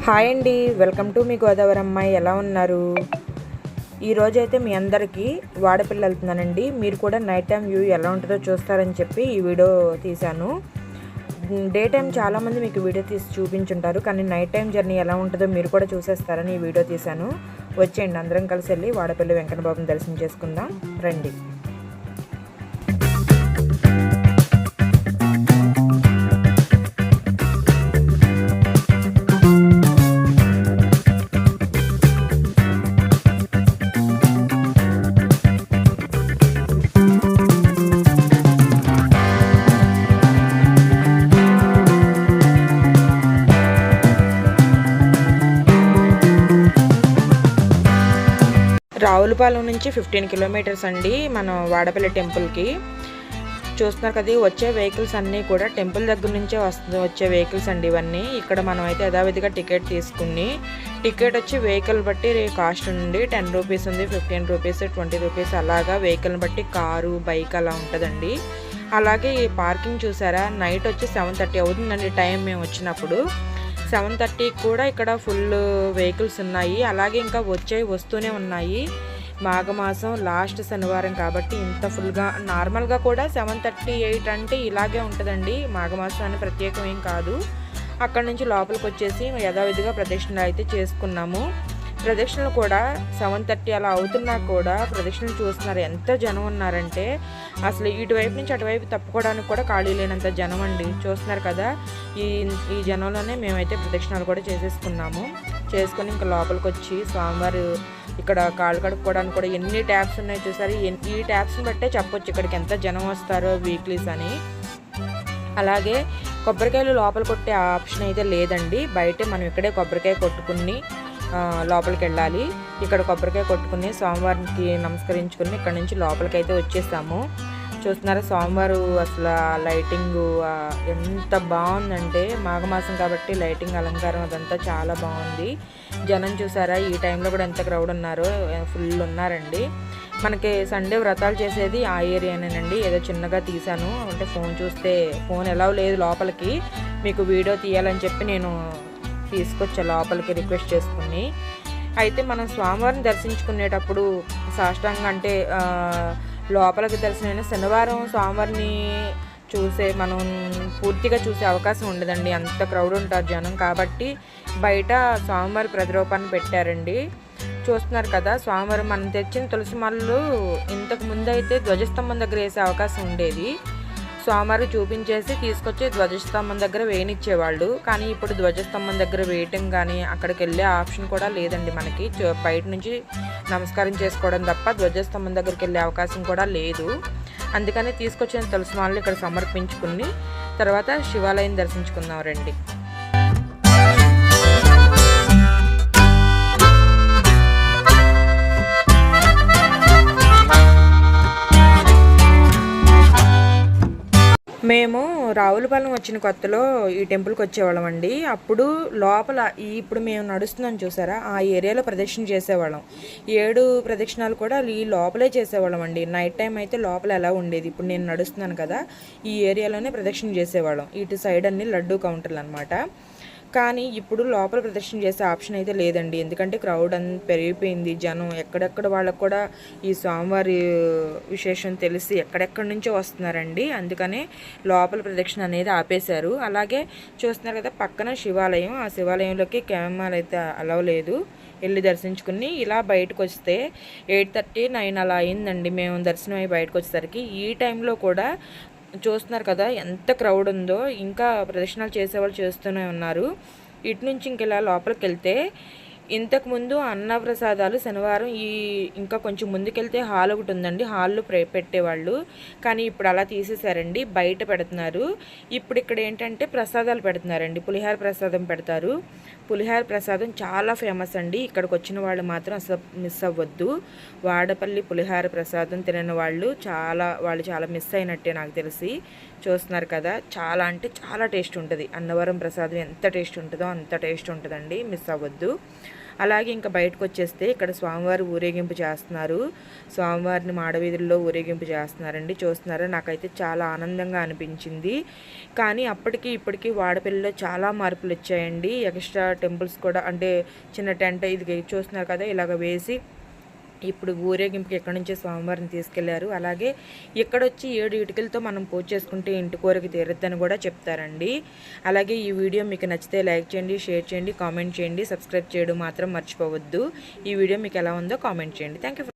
Hi అండి, welcome to me Godavari అమ్మాయి. ఎలా ఉన్నారు? ఈరోజైతే మీ అందరికీ వాడపల్లి వెళ్తున్నానండి. మీరు కూడా నైట్ టైం వ్యూ ఎలా ఉంటుందో చూస్తారని చెప్పి ఈ వీడియో తీశాను. డే టైం చాలామంది మీకు వీడియో తీసి చూపించుంటారు, కానీ నైట్ టైం జర్నీ ఎలా ఉంటుందో మీరు కూడా చూసేస్తారని ఈ వీడియో తీశాను. వచ్చేయండి, అందరం కలిసి వెళ్ళి వాడపల్లి వెంకన్న బాబుని దర్శనం చేసుకుందాం రండి. రావులపాలెం నుంచి 15 కిలోమీటర్స్ అండి మనం వాడపల్లి టెంపుల్కి. చూస్తున్నారు కదా, వచ్చే వెహికల్స్ అన్నీ కూడా టెంపుల్ దగ్గర నుంచే వచ్చే వెహికల్స్ అండి ఇవన్నీ. ఇక్కడ మనం అయితే యథావిధిగా టికెట్ తీసుకుని, టికెట్ వచ్చి వెహికల్ బట్టి కాస్ట్ ఉంది. 10 రూపీస్ ఉంది, 15 రూపీస్, 20 రూపీస్, అలాగా వెహికల్ని బట్టి కారు, బైక్ అలా ఉంటుందండి. అలాగే ఈ పార్కింగ్ చూసారా, నైట్ వచ్చి 7:30 అవుతుందండి టైం మేము వచ్చినప్పుడు. 7:30 కూడా ఇక్కడ ఫుల్ వెహికల్స్ ఉన్నాయి. అలాగే ఇంకా వస్తూనే ఉన్నాయి. మాఘమాసం లాస్ట్ శనివారం కాబట్టి ఇంత ఫుల్గా, నార్మల్గా కూడా 7:30, 8 అంటే ఇలాగే ఉంటుందండి. మాఘమాసం అని ప్రత్యేకం ఏం కాదు. అక్కడ నుంచి లోపలికి వచ్చేసి యథావిధిగా ప్రదక్షిణలు అయితే చేసుకున్నాము. ప్రదక్షిణలు కూడా 7:30 అలా అవుతున్నా కూడా ప్రదక్షిణలు చూస్తున్నారు. ఎంత జనం ఉన్నారంటే అసలు ఇటువైపు నుంచి అటువైపు తప్పుకోవడానికి కూడా ఖాళీ లేనంత జనం అండి. చూస్తున్నారు కదా, ఈ జనంలోనే మేమైతే ప్రదక్షిణాలు కూడా చేసుకొని ఇంకా లోపలికి వచ్చి స్వామివారు ఇక్కడ కాళ్ళు కడుక్కోవడానికి కూడా ఎన్ని ట్యాప్స్ ఉన్నాయో చూసారు. ఈ ట్యాప్స్ని బట్టే చెప్పొచ్చు ఇక్కడికి ఎంత జనం వస్తారో వీక్లీస్ అని. అలాగే కొబ్బరికాయలు లోపల కొట్టే ఆప్షన్ అయితే లేదండి, బయటే మనం ఇక్కడే కొబ్బరికాయ కొట్టుకుని లోపలికి వెళ్ళాలి. ఇక్కడ కొబ్బరికాయ కొట్టుకుని స్వామివారికి నమస్కరించుకుని ఇక్కడ నుంచి లోపలికి అయితే వచ్చేసాము. చూస్తున్నారా, స్వామివారు అసలు లైటింగ్ ఎంత బాగుందంటే, మాఘమాసం కాబట్టి లైటింగ్ అలంకారం అదంతా చాలా బాగుంది. జనం చూసారా, ఈ టైంలో కూడా ఎంత క్రౌడ్ ఉన్నారో, ఫుల్ ఉన్నారండి. మనకి సండే వ్రతాలు చేసేది ఆ ఏరియానేనండి. ఏదో చిన్నగా తీశాను, అంటే ఫోన్ ఎలా లేదు లోపలికి, మీకు వీడియో తీయాలని చెప్పి నేను తీసుకొచ్చా లోపలికి రిక్వెస్ట్ చేసుకుని. అయితే మనం స్వామివారిని దర్శించుకునేటప్పుడు సాష్టాంగం అంటే లోపలికి దర్శనమైన శనివారం స్వామివారిని మనం పూర్తిగా చూసే అవకాశం ఉండదండి, అంత క్రౌడ్ ఉంటారు జనం. కాబట్టి బయట స్వామివారి ప్రతిరూపాన్ని పెట్టారండి. చూస్తున్నారు కదా, స్వామివారు మనం తెచ్చిన తులసి మాలలు ఇంతకు ముందు అయితే ధ్వజస్తంభం దగ్గర వేసే అవకాశం ఉండేది. స్వామివారు చూపించేసి తీసుకొచ్చి ధ్వజస్తంభం దగ్గర వేయనిచ్చేవాళ్ళు. కానీ ఇప్పుడు ధ్వజస్తంభం దగ్గర వేయటం కానీ అక్కడికి వెళ్ళే ఆప్షన్ కూడా లేదండి మనకి. బయట నుంచి నమస్కారం చేసుకోవడం తప్ప ధ్వజస్తంభం దగ్గరికి వెళ్ళే అవకాశం కూడా లేదు. అందుకని తీసుకొచ్చిన తులసి మాలలు ఇక్కడ సమర్పించుకుని తర్వాత శివాలయం దర్శించుకుందాం రండి. మేము రావులపాలెం వచ్చిన కొత్తలో ఈ టెంపుల్కి వచ్చేవాళ్ళం అండి. అప్పుడు లోపల ఇప్పుడు మేము నడుస్తున్నాం చూసారా, ఆ ఏరియాలో ప్రదక్షిణ చేసేవాళ్ళం. 7 ప్రదక్షిణాలు కూడా ఈ లోపలే చేసేవాళ్ళం అండి. నైట్ టైం అయితే లోపల ఎలా ఉండేది, ఇప్పుడు నేను నడుస్తున్నాను కదా, ఈ ఏరియాలోనే ప్రదక్షిణ చేసేవాళ్ళం. ఇటు సైడ్ అన్ని లడ్డూ కౌంటర్లు అనమాట. కానీ ఇప్పుడు లోపల ప్రదర్శన చేసే ఆప్షన్ అయితే లేదండి, ఎందుకంటే క్రౌడ్ పెరిగిపోయింది. జనం ఎక్కడెక్కడ వాళ్ళకు కూడా ఈ స్వామివారి విశేషం తెలిసి ఎక్కడెక్కడి నుంచో వస్తున్నారండి. అందుకనే లోపల ప్రదక్షిణ అనేది ఆపేశారు. అలాగే చూస్తున్నారు కదా, పక్కన శివాలయం, ఆ శివాలయంలోకి కెమెరాలు అయితే అలవ్ లేదు. వెళ్ళి దర్శించుకుని ఇలా బయటకు వస్తే 8:30, 9 అలా అయిందండి మేము దర్శనం అయ్యి బయటకు వచ్చేసరికి. ఈ టైంలో కూడా చూస్తున్నారు కదా ఎంత క్రౌడ్ ఉందో, ఇంకా ప్రదక్షిణాలు చేసేవాళ్ళు చేస్తూనే ఉన్నారు. ఇటు నుంచి ఇంకెలా లోపలికి వెళ్తే ఇంతకుముందు అన్నప్రసాదాలు శనివారం ఇంకా కొంచెం ముందుకెళ్తే హాల్ ఒకటి ఉందండి, హాల్లో పెట్టేవాళ్ళు. కానీ ఇప్పుడు అలా తీసేశారండి, బయట పెడుతున్నారు. ఇప్పుడు ఇక్కడ ఏంటంటే ప్రసాదాలు పెడుతున్నారండి, పులిహార ప్రసాదం పెడతారు. పులిహార ప్రసాదం చాలా ఫేమస్ అండి, ఇక్కడికి వచ్చిన వాళ్ళు మాత్రం అసలు మిస్ అవ్వద్దు. వాడపల్లి పులిహార ప్రసాదం తినని వాళ్ళు చాలా మిస్ అయినట్టే నాకు తెలిసి. చూస్తున్నారు కదా, చాలా అంటే చాలా టేస్ట్ ఉంటుంది. అన్నవరం ప్రసాదం ఎంత టేస్ట్ ఉంటుందో అంత టేస్ట్ ఉంటుందండి, మిస్ అవ్వద్దు. అలాగే ఇంకా బయటకు వచ్చేస్తే ఇక్కడ స్వామివారి ఊరేగింపు చేస్తున్నారు. స్వామివారిని మాడవీధుల్లో ఊరేగింపు చేస్తున్నారండి. చూస్తున్నారా, నాకైతే చాలా ఆనందంగా అనిపించింది. కానీ అప్పటికి ఇప్పటికీ వాడపల్లిలో చాలా మార్పులు వచ్చాయండి. ఎక్స్ట్రా టెంపుల్స్ కూడా, అంటే చిన్న టెంట్ ఇది చూస్తున్నారు కదా ఇలాగ వేసి ఇప్పుడు ఊరేగింపుకి ఎక్కడి నుంచే స్వామివారిని తీసుకెళ్లారు. అలాగే ఇక్కడొచ్చి 7 ఇటుకలతో మనం పూజ చేసుకుంటే ఇంటి కోరిక తీరుద్దని కూడా చెప్తారండి. అలాగే ఈ వీడియో మీకు నచ్చితే లైక్ చేయండి, షేర్ చేయండి, కామెంట్ చేయండి, సబ్స్క్రైబ్ చేయడం మాత్రం మర్చిపోవద్దు. ఈ వీడియో మీకు ఎలా ఉందో కామెంట్ చేయండి. Thank you.